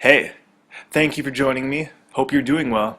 Hey, thank you for joining me. Hope you're doing well.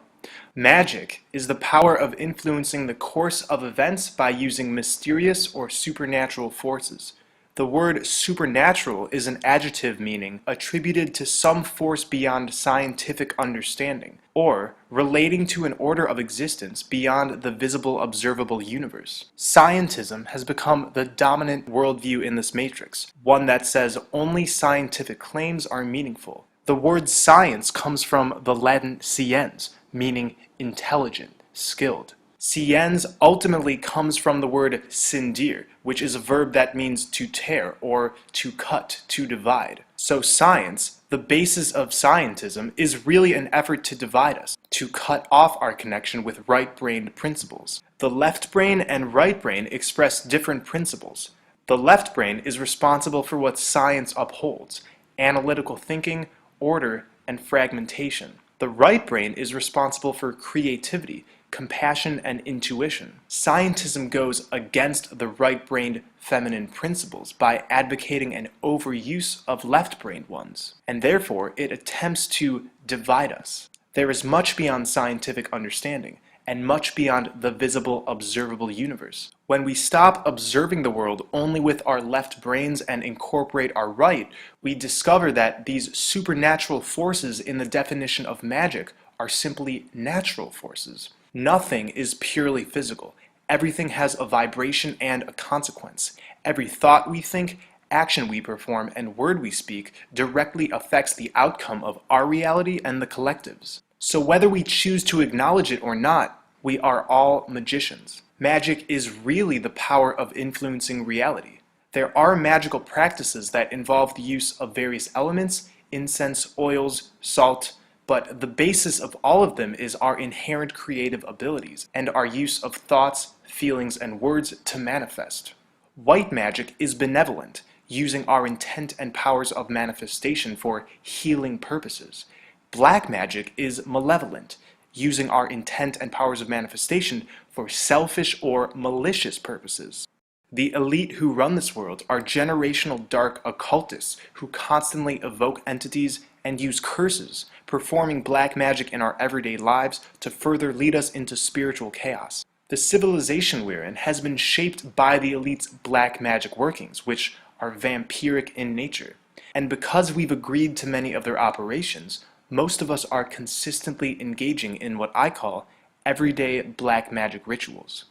Magic is the power of influencing the course of events by using mysterious or supernatural forces. The word supernatural is an adjective meaning attributed to some force beyond scientific understanding, or relating to an order of existence beyond the visible observable universe. Scientism has become the dominant worldview in this matrix, one that says only scientific claims are meaningful. The word science comes from the Latin sciens, meaning intelligent, skilled. Sciens ultimately comes from the word scindere, which is a verb that means to tear or to cut, to divide. So science, the basis of scientism, is really an effort to divide us, to cut off our connection with right-brained principles. The left brain and right brain express different principles. The left brain is responsible for what science upholds: analytical thinking, order, and fragmentation. The right brain is responsible for creativity, compassion, and intuition. Scientism goes against the right-brained feminine principles by advocating an overuse of left-brained ones, and therefore it attempts to divide us. There is much beyond scientific understanding, and much beyond the visible, observable universe. When we stop observing the world only with our left brains and incorporate our right, we discover that these supernatural forces in the definition of magic are simply natural forces. Nothing is purely physical. Everything has a vibration and a consequence. Every thought we think, action we perform, and word we speak directly affects the outcome of our reality and the collective's. So whether we choose to acknowledge it or not, we are all magicians. Magic is really the power of influencing reality. There are magical practices that involve the use of various elements, incense, oils, salt, but the basis of all of them is our inherent creative abilities and our use of thoughts, feelings, and words to manifest. White magic is benevolent, using our intent and powers of manifestation for healing purposes. Black magic is malevolent, using our intent and powers of manifestation for selfish or malicious purposes. The elite who run this world are generational dark occultists who constantly evoke entities and use curses, performing black magic in our everyday lives to further lead us into spiritual chaos. The civilization we're in has been shaped by the elite's black magic workings, which are vampiric in nature. And because we've agreed to many of their operations, most of us are consistently engaging in what I call everyday black magic rituals.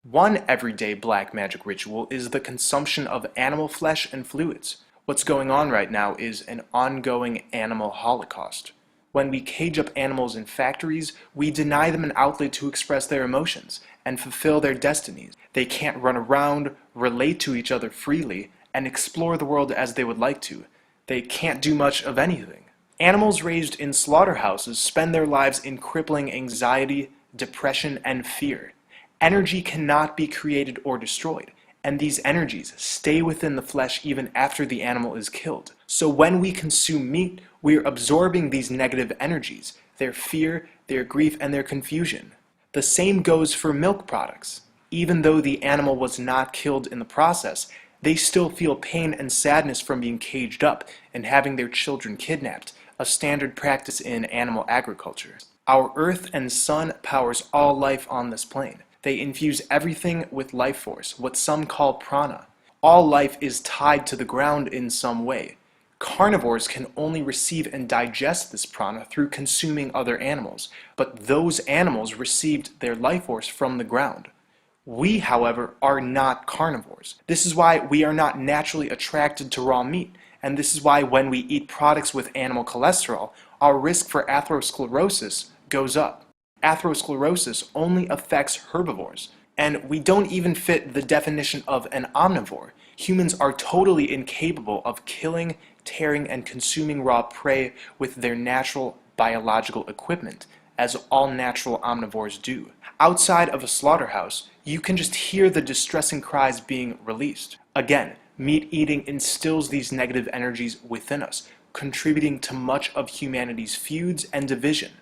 One everyday black magic ritual is the consumption of animal flesh and fluids. What's going on right now is an ongoing animal holocaust. When we cage up animals in factories, we deny them an outlet to express their emotions and fulfill their destinies. They can't run around, relate to each other freely, and explore the world as they would like to. They can't do much of anything. Animals raised in slaughterhouses spend their lives in crippling anxiety, depression, and fear. Energy cannot be created or destroyed, and these energies stay within the flesh even after the animal is killed. So when we consume meat, we are absorbing these negative energies, their fear, their grief, and their confusion. The same goes for milk products. Even though the animal was not killed in the process, they still feel pain and sadness from being caged up and having their children kidnapped, a standard practice in animal agriculture. Our earth and sun powers all life on this plane. They infuse everything with life force, what some call prana. All life is tied to the ground in some way. Carnivores can only receive and digest this prana through consuming other animals, but those animals received their life force from the ground. We, however, are not carnivores. This is why we are not naturally attracted to raw meat. And this is why when we eat products with animal cholesterol, our risk for atherosclerosis goes up. Atherosclerosis only affects herbivores, and we don't even fit the definition of an omnivore. Humans are totally incapable of killing, tearing, and consuming raw prey with their natural biological equipment, as all natural omnivores do. Outside of a slaughterhouse, you can just hear the distressing cries being released. Again, meat eating instills these negative energies within us, contributing to much of humanity's feuds and division.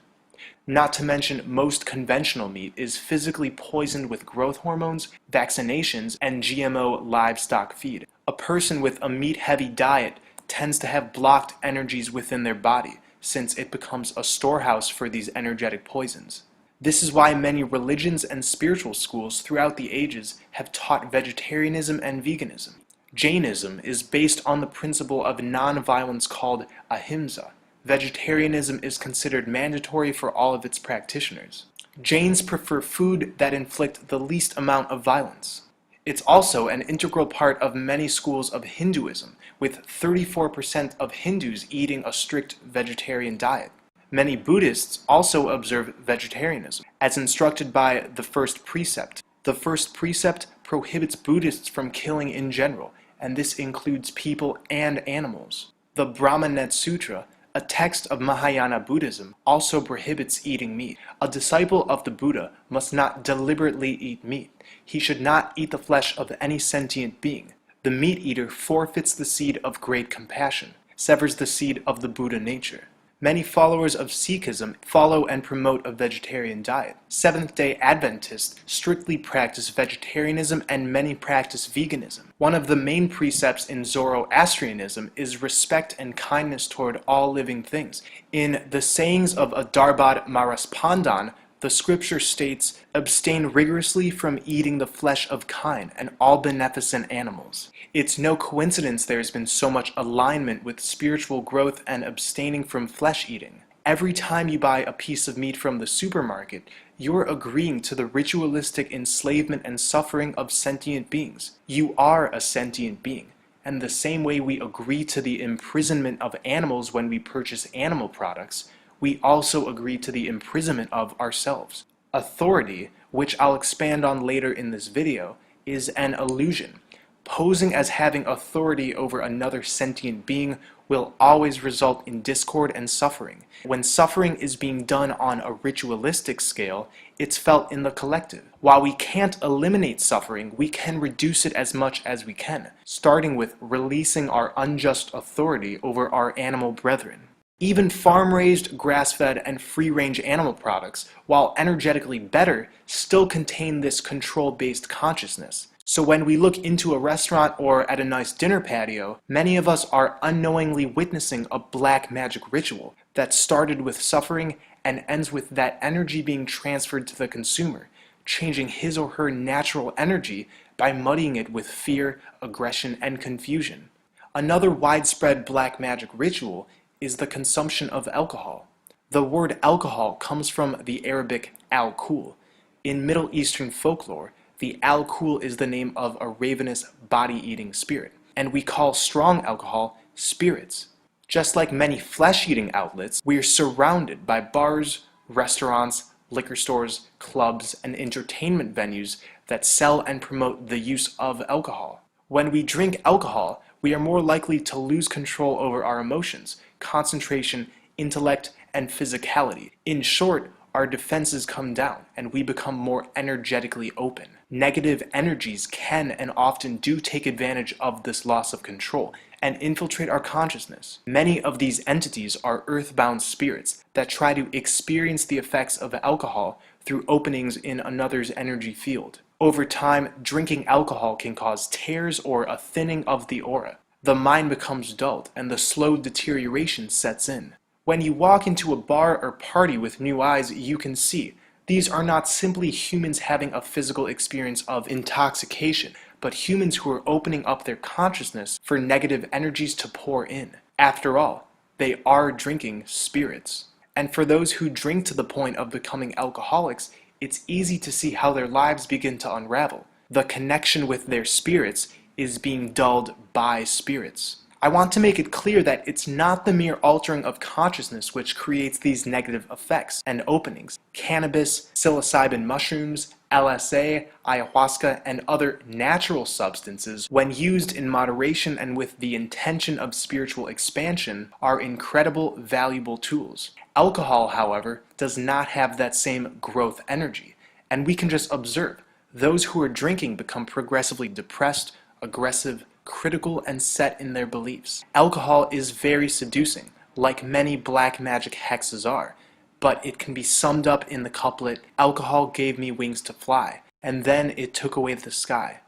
Not to mention, most conventional meat is physically poisoned with growth hormones, vaccinations, and GMO livestock feed. A person with a meat-heavy diet tends to have blocked energies within their body, since it becomes a storehouse for these energetic poisons. This is why many religions and spiritual schools throughout the ages have taught vegetarianism and veganism. Jainism is based on the principle of non-violence called ahimsa. Vegetarianism is considered mandatory for all of its practitioners. Jains prefer food that inflict the least amount of violence. It's also an integral part of many schools of Hinduism, with 34% of Hindus eating a strict vegetarian diet. Many Buddhists also observe vegetarianism, as instructed by the first precept. The first precept prohibits Buddhists from killing in general, and this includes people and animals. The Brahmanet Sutra, a text of Mahayana Buddhism, also prohibits eating meat. A disciple of the Buddha must not deliberately eat meat. He should not eat the flesh of any sentient being. The meat eater forfeits the seed of great compassion, severs the seed of the Buddha nature. Many followers of Sikhism follow and promote a vegetarian diet. Seventh-day Adventists strictly practice vegetarianism, and many practice veganism. One of the main precepts in Zoroastrianism is respect and kindness toward all living things. In the sayings of Adarbad Maraspandan, the scripture states, "Abstain rigorously from eating the flesh of kine and all beneficent animals." It's no coincidence there has been so much alignment with spiritual growth and abstaining from flesh eating. Every time you buy a piece of meat from the supermarket, you're agreeing to the ritualistic enslavement and suffering of sentient beings. You are a sentient being. And the same way we agree to the imprisonment of animals when we purchase animal products, we also agree to the imprisonment of ourselves. Authority, which I'll expand on later in this video, is an illusion. Posing as having authority over another sentient being will always result in discord and suffering. When suffering is being done on a ritualistic scale, it's felt in the collective. While we can't eliminate suffering, we can reduce it as much as we can, starting with releasing our unjust authority over our animal brethren. Even farm-raised, grass-fed, and free-range animal products, while energetically better, still contain this control-based consciousness. So when we look into a restaurant or at a nice dinner patio, many of us are unknowingly witnessing a black magic ritual that started with suffering and ends with that energy being transferred to the consumer, changing his or her natural energy by muddying it with fear, aggression, and confusion. Another widespread black magic ritual is the consumption of alcohol. The word alcohol comes from the Arabic al-Kul. In Middle Eastern folklore, the al-Kul is the name of a ravenous, body-eating spirit, and we call strong alcohol spirits. Just like many flesh-eating outlets, we are surrounded by bars, restaurants, liquor stores, clubs, and entertainment venues that sell and promote the use of alcohol. When we drink alcohol, we are more likely to lose control over our emotions, concentration, intellect, and physicality. In short, our defenses come down and we become more energetically open. Negative energies can and often do take advantage of this loss of control and infiltrate our consciousness. Many of these entities are earthbound spirits that try to experience the effects of alcohol through openings in another's energy field. Over time, drinking alcohol can cause tears or a thinning of the aura. The mind becomes dulled and the slow deterioration sets in. When you walk into a bar or party with new eyes, you can see these are not simply humans having a physical experience of intoxication, but humans who are opening up their consciousness for negative energies to pour in. After all, they are drinking spirits. And for those who drink to the point of becoming alcoholics, it's easy to see how their lives begin to unravel. The connection with their spirits is being dulled by spirits. I want to make it clear that it's not the mere altering of consciousness which creates these negative effects and openings. Cannabis, psilocybin mushrooms, LSA, ayahuasca, and other natural substances, when used in moderation and with the intention of spiritual expansion, are incredible, valuable tools. Alcohol, however, does not have that same growth energy, and we can just observe. Those who are drinking become progressively depressed, aggressive, critical, and set in their beliefs. Alcohol is very seducing, like many black magic hexes are, but it can be summed up in the couplet, "Alcohol gave me wings to fly, and then it took away the sky."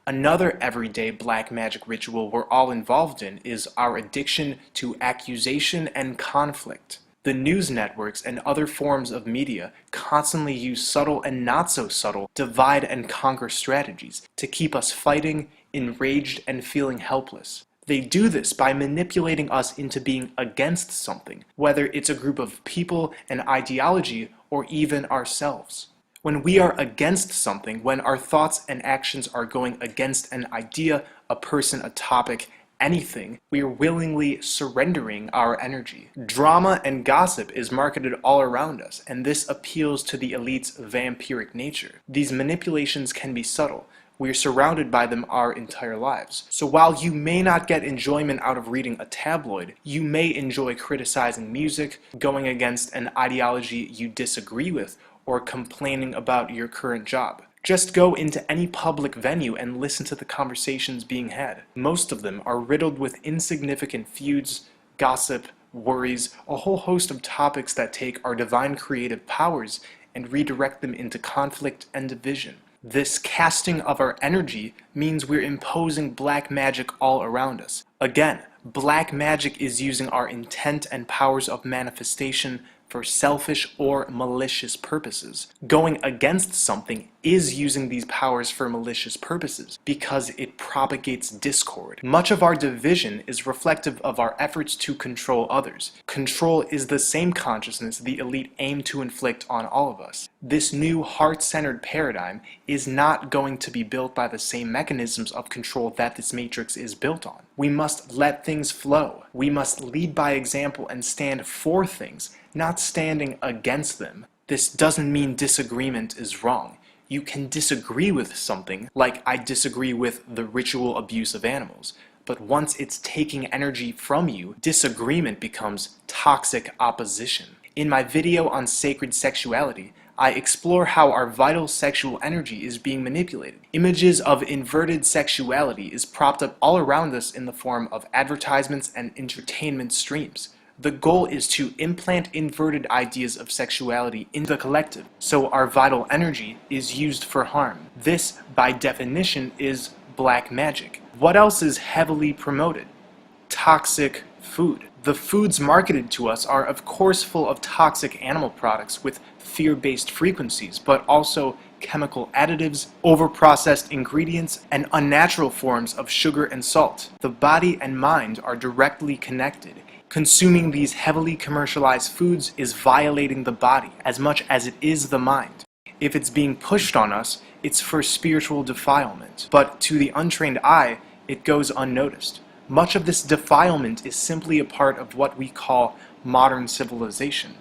Another everyday black magic ritual we're all involved in is our addiction to accusation and conflict. The news networks and other forms of media constantly use subtle and not so subtle divide and conquer strategies to keep us fighting, enraged, and feeling helpless. They do this by manipulating us into being against something, whether it's a group of people, an ideology, or even ourselves. When we are against something, when our thoughts and actions are going against an idea, a person, a topic, anything, we are willingly surrendering our energy. Drama and gossip is marketed all around us, and this appeals to the elite's vampiric nature. These manipulations can be subtle. We are surrounded by them our entire lives. So while you may not get enjoyment out of reading a tabloid, you may enjoy criticizing music, going against an ideology you disagree with, or complaining about your current job. Just go into any public venue and listen to the conversations being had. Most of them are riddled with insignificant feuds, gossip, worries, a whole host of topics that take our divine creative powers and redirect them into conflict and division. This casting of our energy means we're imposing black magic all around us. Again, black magic is using our intent and powers of manifestation for selfish or malicious purposes. Going against something is using these powers for malicious purposes because it propagates discord. Much of our division is reflective of our efforts to control others. Control is the same consciousness the elite aim to inflict on all of us. This new heart-centered paradigm is not going to be built by the same mechanisms of control that this matrix is built on. We must let things flow. We must lead by example and stand for things, not standing against them. This doesn't mean disagreement is wrong. You can disagree with something, like I disagree with the ritual abuse of animals. But once it's taking energy from you, disagreement becomes toxic opposition. In my video on sacred sexuality, I explore how our vital sexual energy is being manipulated. Images of inverted sexuality is propped up all around us in the form of advertisements and entertainment streams. The goal is to implant inverted ideas of sexuality into the collective, so our vital energy is used for harm. This, by definition, is black magic. What else is heavily promoted? Toxic food. The foods marketed to us are of course full of toxic animal products with fear-based frequencies, but also chemical additives, over-processed ingredients, and unnatural forms of sugar and salt. The body and mind are directly connected. Consuming these heavily commercialized foods is violating the body as much as it is the mind. If it's being pushed on us, it's for spiritual defilement. But to the untrained eye, it goes unnoticed. Much of this defilement is simply a part of what we call modern civilization.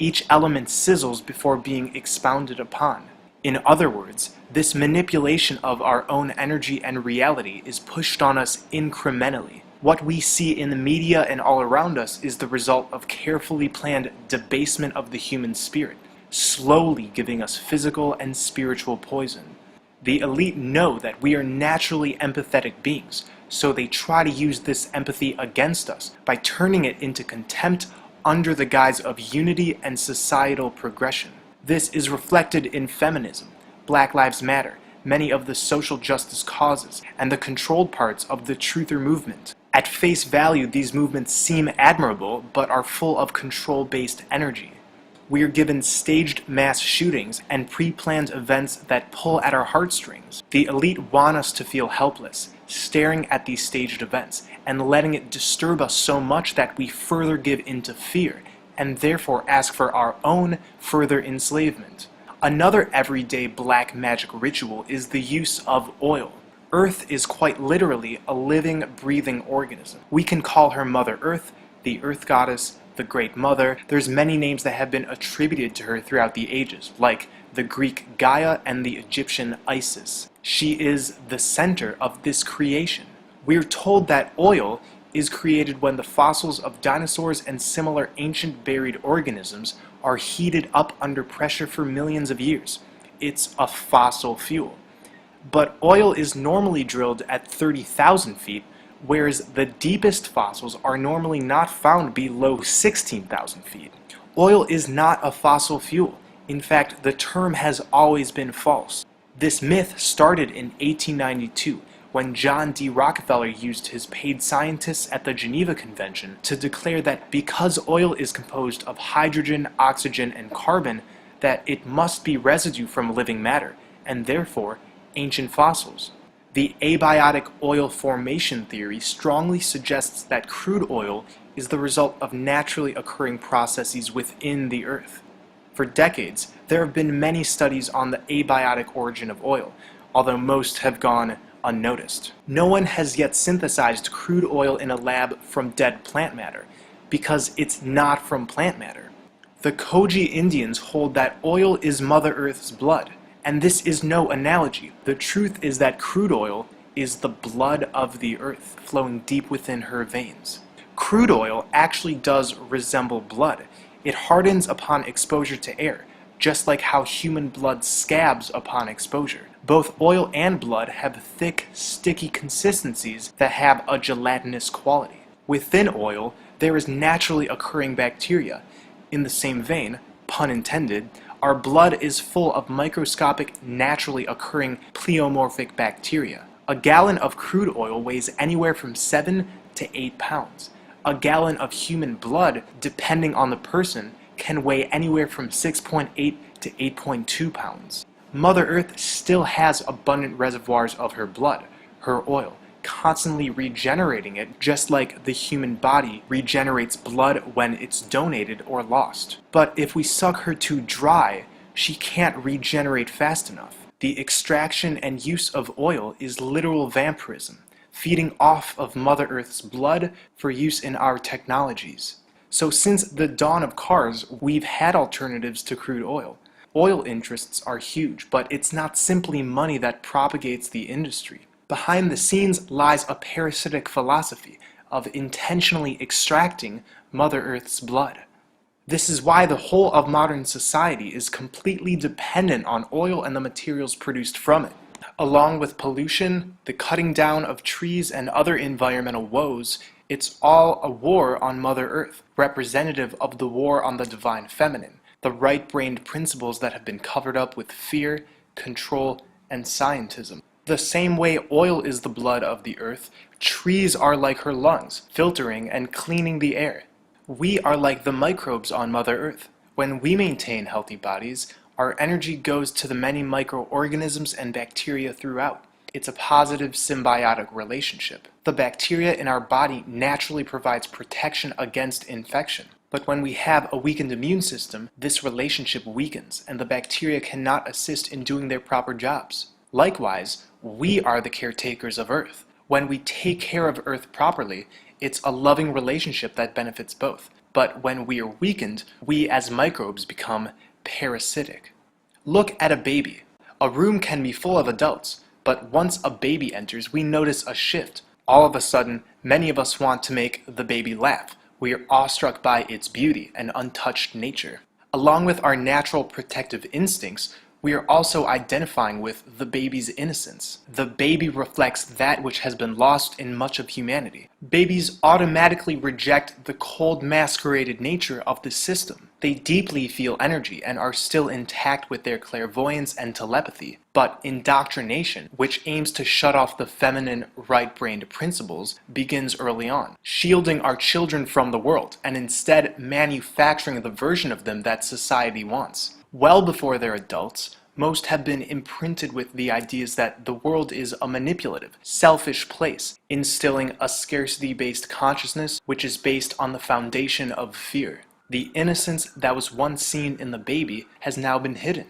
Each element sizzles before being expounded upon. In other words, this manipulation of our own energy and reality is pushed on us incrementally. What we see in the media and all around us is the result of carefully planned debasement of the human spirit, slowly giving us physical and spiritual poison. The elite know that we are naturally empathetic beings, so they try to use this empathy against us by turning it into contempt under the guise of unity and societal progression. This is reflected in feminism, Black Lives Matter, many of the social justice causes, and the controlled parts of the truther movement. At face value, these movements seem admirable, but are full of control-based energy. We are given staged mass shootings and pre-planned events that pull at our heartstrings. The elite want us to feel helpless, staring at these staged events, and letting it disturb us so much that we further give into fear, and therefore ask for our own further enslavement. Another everyday black magic ritual is the use of oil. Earth is quite literally a living, breathing organism. We can call her Mother Earth, the Earth Goddess, the Great Mother. There's many names that have been attributed to her throughout the ages, like the Greek Gaia and the Egyptian Isis. She is the center of this creation. We're told that oil is created when the fossils of dinosaurs and similar ancient buried organisms are heated up under pressure for millions of years. It's a fossil fuel. But oil is normally drilled at 30,000 feet, whereas the deepest fossils are normally not found below 16,000 feet. Oil is not a fossil fuel. In fact, the term has always been false. This myth started in 1892 when John D. Rockefeller used his paid scientists at the Geneva Convention to declare that because oil is composed of hydrogen, oxygen, and carbon, that it must be residue from living matter, and therefore ancient fossils. The abiotic oil formation theory strongly suggests that crude oil is the result of naturally occurring processes within the earth. For decades, there have been many studies on the abiotic origin of oil, although most have gone unnoticed. No one has yet synthesized crude oil in a lab from dead plant matter, because it's not from plant matter. The Koji Indians hold that oil is Mother Earth's blood, and this is no analogy. The truth is that crude oil is the blood of the earth, flowing deep within her veins. Crude oil actually does resemble blood. It hardens upon exposure to air, just like how human blood scabs upon exposure. Both oil and blood have thick, sticky consistencies that have a gelatinous quality. Within oil, there is naturally occurring bacteria. In the same vein, pun intended, our blood is full of microscopic, naturally occurring pleomorphic bacteria. A gallon of crude oil weighs anywhere from 7 to 8 pounds. A gallon of human blood, depending on the person, can weigh anywhere from 6.8 to 8.2 pounds. Mother Earth still has abundant reservoirs of her blood, her oil, constantly regenerating it, just like the human body regenerates blood when it's donated or lost. But if we suck her too dry, she can't regenerate fast enough. The extraction and use of oil is literal vampirism, feeding off of Mother Earth's blood for use in our technologies. So since the dawn of cars, we've had alternatives to crude oil. Oil interests are huge, but it's not simply money that propagates the industry. Behind the scenes lies a parasitic philosophy of intentionally extracting Mother Earth's blood. This is why the whole of modern society is completely dependent on oil and the materials produced from it. Along with pollution, the cutting down of trees, and other environmental woes, it's all a war on Mother Earth, representative of the war on the divine feminine, the right-brained principles that have been covered up with fear, control, and scientism. The same way oil is the blood of the earth, trees are like her lungs, filtering and cleaning the air. We are like the microbes on Mother Earth. When we maintain healthy bodies, our energy goes to the many microorganisms and bacteria throughout. It's a positive symbiotic relationship. The bacteria in our body naturally provides protection against infection. But when we have a weakened immune system, this relationship weakens, and the bacteria cannot assist in doing their proper jobs. Likewise, we are the caretakers of Earth. When we take care of Earth properly, it's a loving relationship that benefits both. But when we are weakened, we as microbes become parasitic. Look at a baby. A room can be full of adults, but once a baby enters, we notice a shift. All of a sudden, many of us want to make the baby laugh. We are awestruck by its beauty and untouched nature. Along with our natural protective instincts, we are also identifying with the baby's innocence. The baby reflects that which has been lost in much of humanity. Babies automatically reject the cold, masqueraded nature of the system. They deeply feel energy and are still intact with their clairvoyance and telepathy. But indoctrination, which aims to shut off the feminine, right-brained principles, begins early on, shielding our children from the world, and instead manufacturing the version of them that society wants. Well before they're adults, most have been imprinted with the ideas that the world is a manipulative, selfish place, instilling a scarcity-based consciousness which is based on the foundation of fear. The innocence that was once seen in the baby has now been hidden.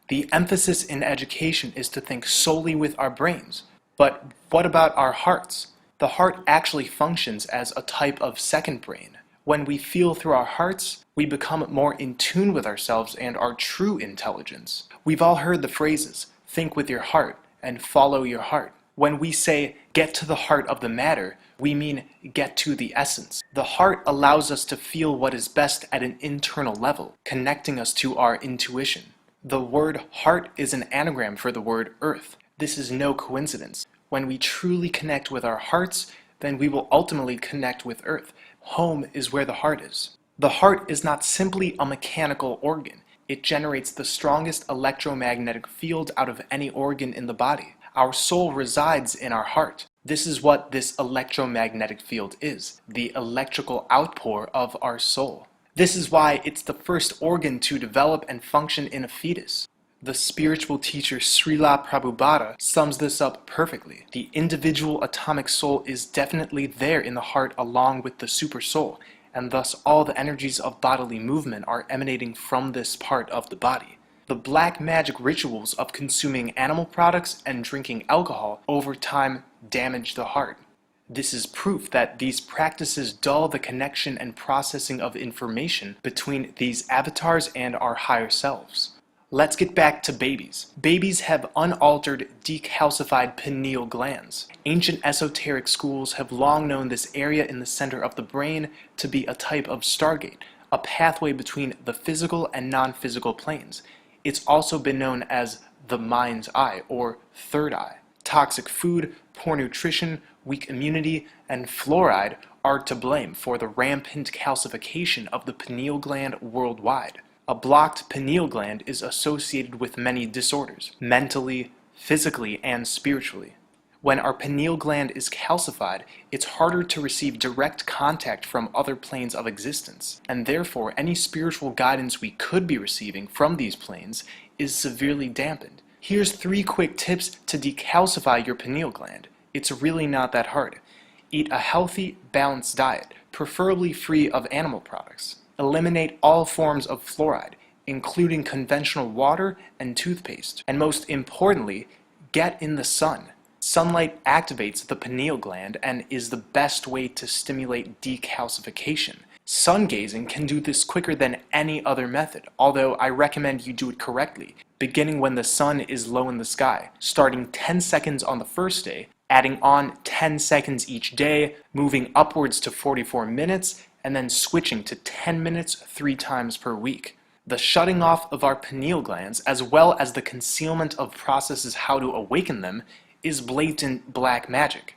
The emphasis in education is to think solely with our brains. But what about our hearts? The heart actually functions as a type of second brain. When we feel through our hearts, we become more in tune with ourselves and our true intelligence. We've all heard the phrases, think with your heart and follow your heart. When we say, get to the heart of the matter, we mean get to the essence. The heart allows us to feel what is best at an internal level, connecting us to our intuition. The word heart is an anagram for the word earth. This is no coincidence. When we truly connect with our hearts, then we will ultimately connect with earth. Home is where the heart is. The heart is not simply a mechanical organ. It generates the strongest electromagnetic field out of any organ in the body. Our soul resides in our heart. This is what this electromagnetic field is, the electrical outpour of our soul. This is why it's the first organ to develop and function in a fetus. The spiritual teacher Srila Prabhupada sums this up perfectly. The individual atomic soul is definitely there in the heart along with the super soul, and thus all the energies of bodily movement are emanating from this part of the body. The black magic rituals of consuming animal products and drinking alcohol over time damage the heart. This is proof that these practices dull the connection and processing of information between these avatars and our higher selves. Let's get back to babies. Babies have unaltered, decalcified pineal glands. Ancient esoteric schools have long known this area in the center of the brain to be a type of stargate, a pathway between the physical and non-physical planes. It's also been known as the mind's eye, or third eye. Toxic food, poor nutrition, weak immunity, and fluoride are to blame for the rampant calcification of the pineal gland worldwide. A blocked pineal gland is associated with many disorders, mentally, physically, and spiritually. When our pineal gland is calcified, it's harder to receive direct contact from other planes of existence, and therefore any spiritual guidance we could be receiving from these planes is severely dampened. Here's 3 quick tips to decalcify your pineal gland. It's really not that hard. Eat a healthy, balanced diet, preferably free of animal products. Eliminate all forms of fluoride, including conventional water and toothpaste. And most importantly, get in the sun. Sunlight activates the pineal gland and is the best way to stimulate decalcification. Sun gazing can do this quicker than any other method, although I recommend you do it correctly, beginning when the sun is low in the sky, starting 10 seconds on the first day, adding on 10 seconds each day, moving upwards to 44 minutes, and then switching to 10 minutes 3 times per week. The shutting off of our pineal glands, as well as the concealment of processes how to awaken them, is blatant black magic.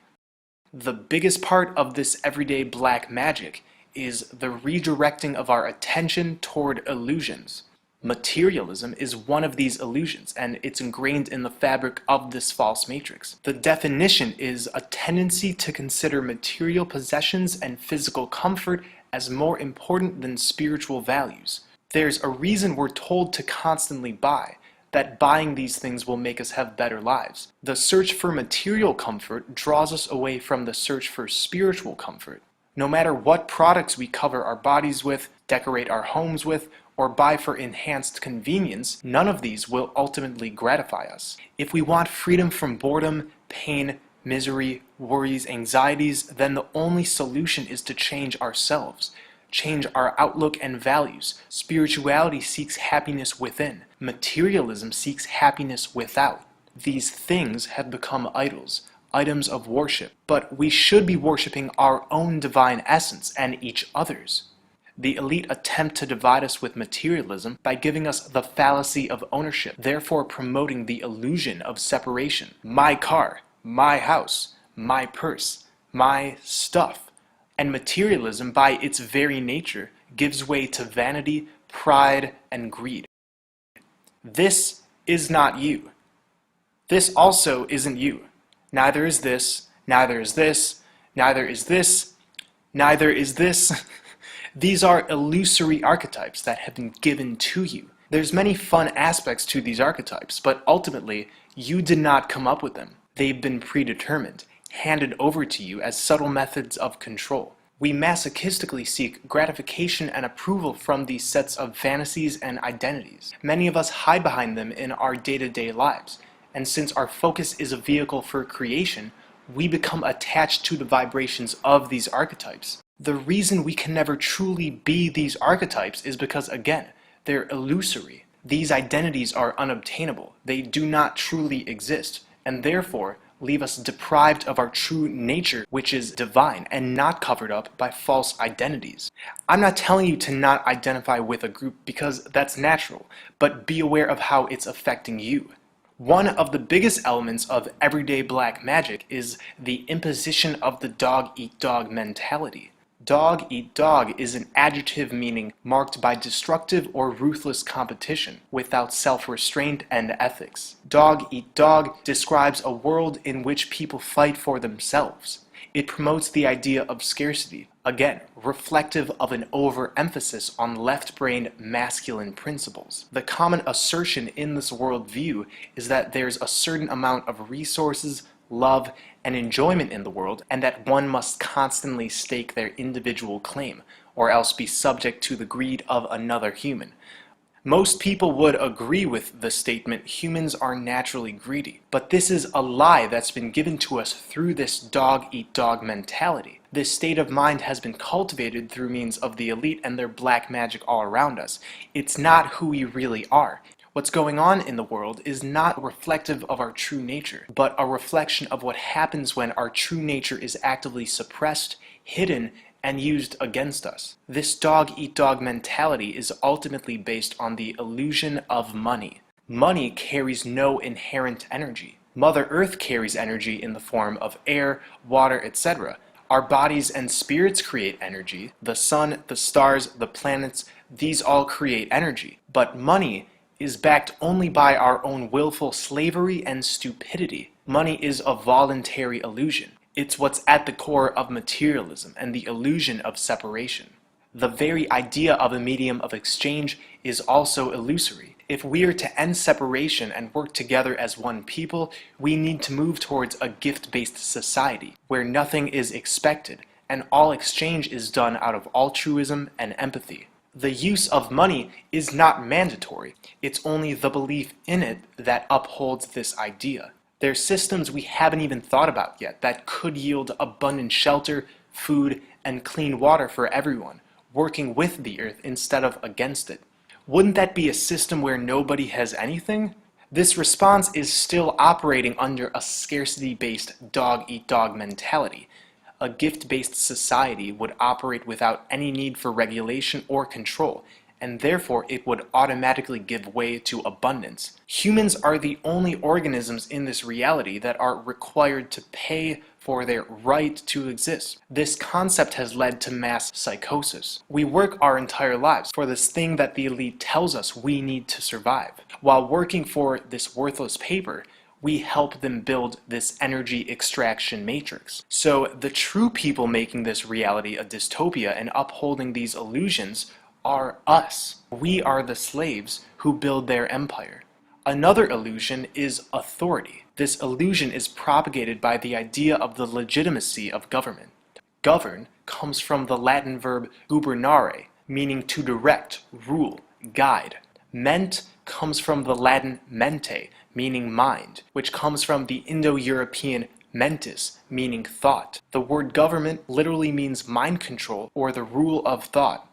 The biggest part of this everyday black magic is the redirecting of our attention toward illusions. Materialism is one of these illusions, and it's ingrained in the fabric of this false matrix. The definition is a tendency to consider material possessions and physical comfort as more important than spiritual values. There's a reason we're told to constantly buy, that buying these things will make us have better lives. The search for material comfort draws us away from the search for spiritual comfort. No matter what products we cover our bodies with, decorate our homes with, or buy for enhanced convenience, none of these will ultimately gratify us. If we want freedom from boredom, pain, misery, worries, anxieties, then the only solution is to change ourselves. Change our outlook and values. Spirituality seeks happiness within. Materialism seeks happiness without. These things have become idols, items of worship, but we should be worshiping our own divine essence and each other's. The elite attempt to divide us with materialism by giving us the fallacy of ownership, therefore promoting the illusion of separation. My car, my house, my purse, my stuff. And materialism, by its very nature, gives way to vanity, pride, and greed. This is not you. This also isn't you. Neither is this, neither is this, neither is this, neither is this. These are illusory archetypes that have been given to you. There's many fun aspects to these archetypes, but ultimately, you did not come up with them. They've been predetermined, handed over to you as subtle methods of control. We masochistically seek gratification and approval from these sets of fantasies and identities. Many of us hide behind them in our day-to-day lives, and since our focus is a vehicle for creation, we become attached to the vibrations of these archetypes. The reason we can never truly be these archetypes is because, again, they're illusory. These identities are unobtainable. They do not truly exist, and therefore leave us deprived of our true nature, which is divine and not covered up by false identities. I'm not telling you to not identify with a group because that's natural, but be aware of how it's affecting you. One of the biggest elements of everyday black magic is the imposition of the dog-eat-dog mentality. Dog eat dog is an adjective meaning marked by destructive or ruthless competition without self-restraint and ethics. Dog eat dog describes a world in which people fight for themselves. It promotes the idea of scarcity, again, reflective of an overemphasis on left-brained masculine principles. The common assertion in this worldview is that there's a certain amount of resources, love, and enjoyment in the world, and that one must constantly stake their individual claim, or else be subject to the greed of another human. Most people would agree with the statement, humans are naturally greedy. But this is a lie that's been given to us through this dog-eat-dog mentality. This state of mind has been cultivated through means of the elite and their black magic all around us. It's not who we really are. What's going on in the world is not reflective of our true nature, but a reflection of what happens when our true nature is actively suppressed, hidden, and used against us. This dog-eat-dog mentality is ultimately based on the illusion of money. Money carries no inherent energy. Mother Earth carries energy in the form of air, water, etc. Our bodies and spirits create energy. The sun, the stars, the planets, these all create energy. But money is backed only by our own willful slavery and stupidity. Money is a voluntary illusion. It's what's at the core of materialism and the illusion of separation. The very idea of a medium of exchange is also illusory. If we are to end separation and work together as one people, we need to move towards a gift-based society, where nothing is expected, and all exchange is done out of altruism and empathy. The use of money is not mandatory. It's only the belief in it that upholds this idea. There's systems we haven't even thought about yet that could yield abundant shelter, food, and clean water for everyone, working with the earth instead of against it. Wouldn't that be a system where nobody has anything? This response is still operating under a scarcity-based dog-eat-dog mentality. A gift-based society would operate without any need for regulation or control, and therefore it would automatically give way to abundance. Humans are the only organisms in this reality that are required to pay for their right to exist. This concept has led to mass psychosis. We work our entire lives for this thing that the elite tells us we need to survive. While working for this worthless paper, we help them build this energy extraction matrix. So the true people making this reality a dystopia and upholding these illusions are us. We are the slaves who build their empire. Another illusion is authority. This illusion is propagated by the idea of the legitimacy of government. Govern comes from the Latin verb gubernare, meaning to direct, rule, guide. Ment comes from the Latin mente, meaning mind, which comes from the Indo-European mentis, meaning thought. The word government literally means mind control or the rule of thought.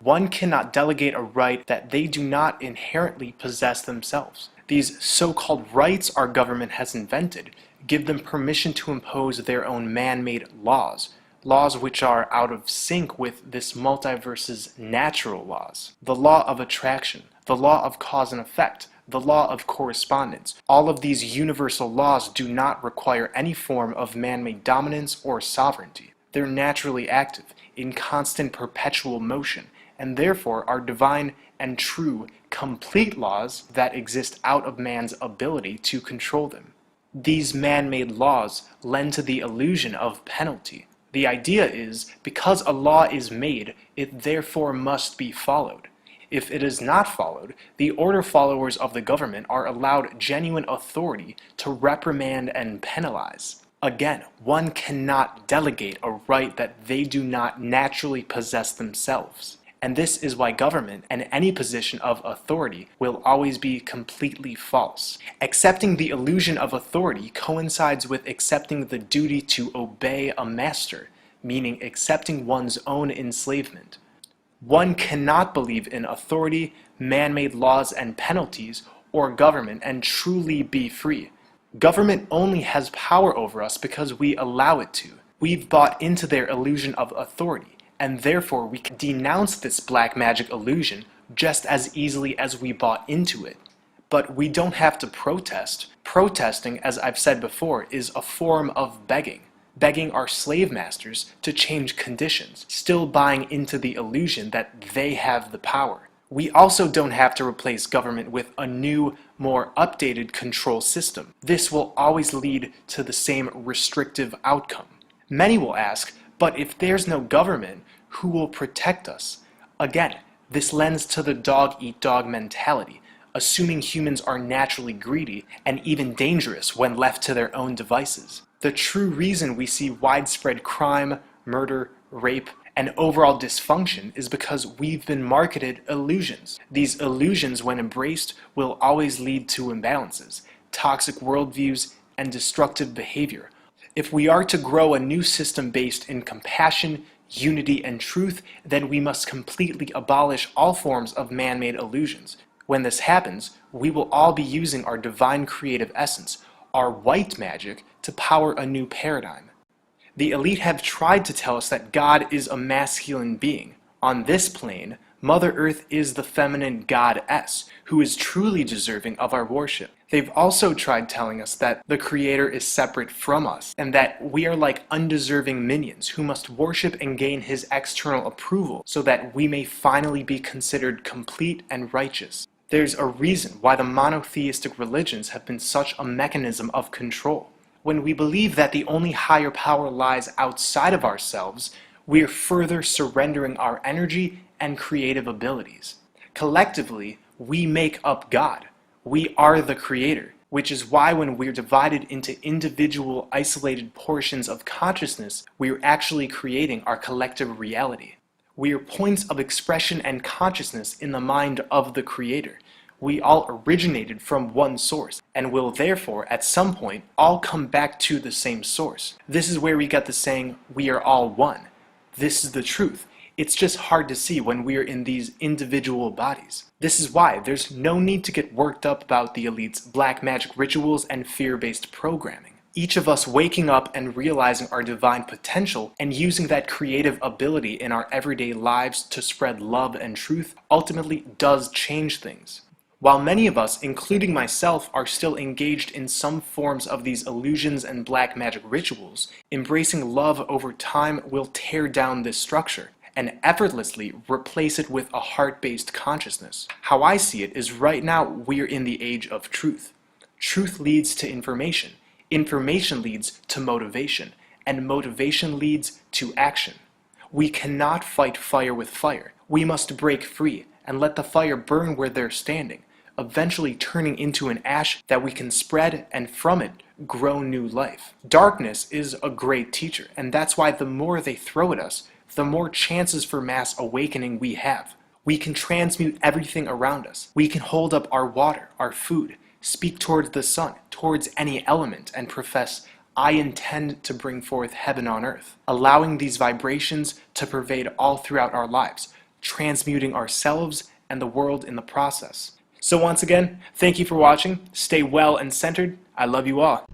One cannot delegate a right that they do not inherently possess themselves. These so-called rights our government has invented give them permission to impose their own man-made laws, laws which are out of sync with this multiverse's natural laws. The law of attraction, the law of cause and effect, the law of correspondence. All of these universal laws do not require any form of man-made dominance or sovereignty. They're naturally active, in constant perpetual motion, and therefore are divine and true, complete laws that exist out of man's ability to control them. These man-made laws lend to the illusion of penalty. The idea is, because a law is made, it therefore must be followed. If it is not followed, the order followers of the government are allowed genuine authority to reprimand and penalize. Again, one cannot delegate a right that they do not naturally possess themselves. And this is why government and any position of authority will always be completely false. Accepting the illusion of authority coincides with accepting the duty to obey a master, meaning accepting one's own enslavement. One cannot believe in authority, man-made laws and penalties, or government and truly be free. Government only has power over us because we allow it to. We've bought into their illusion of authority, and therefore we can denounce this black magic illusion just as easily as we bought into it. But we don't have to protest. Protesting, as I've said before, is a form of begging. begging our slave masters to change conditions, still buying into the illusion that they have the power. We also don't have to replace government with a new, more updated control system. This will always lead to the same restrictive outcome. Many will ask, but if there's no government, who will protect us? Again, this lends to the dog-eat-dog mentality, assuming humans are naturally greedy and even dangerous when left to their own devices. The true reason we see widespread crime, murder, rape, and overall dysfunction is because we've been marketed illusions. These illusions, when embraced, will always lead to imbalances, toxic worldviews, and destructive behavior. If we are to grow a new system based in compassion, unity, and truth, then we must completely abolish all forms of man-made illusions. When this happens, we will all be using our divine creative essence, our white magic, to power a new paradigm. The elite have tried to tell us that God is a masculine being. On this plane, Mother Earth is the feminine goddess, who is truly deserving of our worship. They've also tried telling us that the Creator is separate from us, and that we are like undeserving minions who must worship and gain His external approval so that we may finally be considered complete and righteous. There's a reason why the monotheistic religions have been such a mechanism of control. When we believe that the only higher power lies outside of ourselves, we are further surrendering our energy and creative abilities. Collectively, we make up God. We are the Creator, which is why when we're divided into individual isolated portions of consciousness, we're actually creating our collective reality. We are points of expression and consciousness in the mind of the Creator. We all originated from one source, and will therefore, at some point, all come back to the same source. This is where we get the saying, we are all one. This is the truth. It's just hard to see when we are in these individual bodies. This is why there's no need to get worked up about the elite's black magic rituals and fear-based programming. Each of us waking up and realizing our divine potential and using that creative ability in our everyday lives to spread love and truth ultimately does change things. While many of us, including myself, are still engaged in some forms of these illusions and black magic rituals, embracing love over time will tear down this structure and effortlessly replace it with a heart-based consciousness. How I see it is right now we're in the age of truth. Truth leads to information. Information leads to motivation, and motivation leads to action. We cannot fight fire with fire. We must break free and let the fire burn where they're standing, eventually turning into an ash that we can spread and from it grow new life. Darkness is a great teacher, and that's why the more they throw at us, the more chances for mass awakening we have. We can transmute everything around us. We can hold up our water, our food, speak towards the sun, towards any element, and profess, I intend to bring forth heaven on earth, allowing these vibrations to pervade all throughout our lives, transmuting ourselves and the world in the process. So once again, thank you for watching. Stay well and centered. I love you all.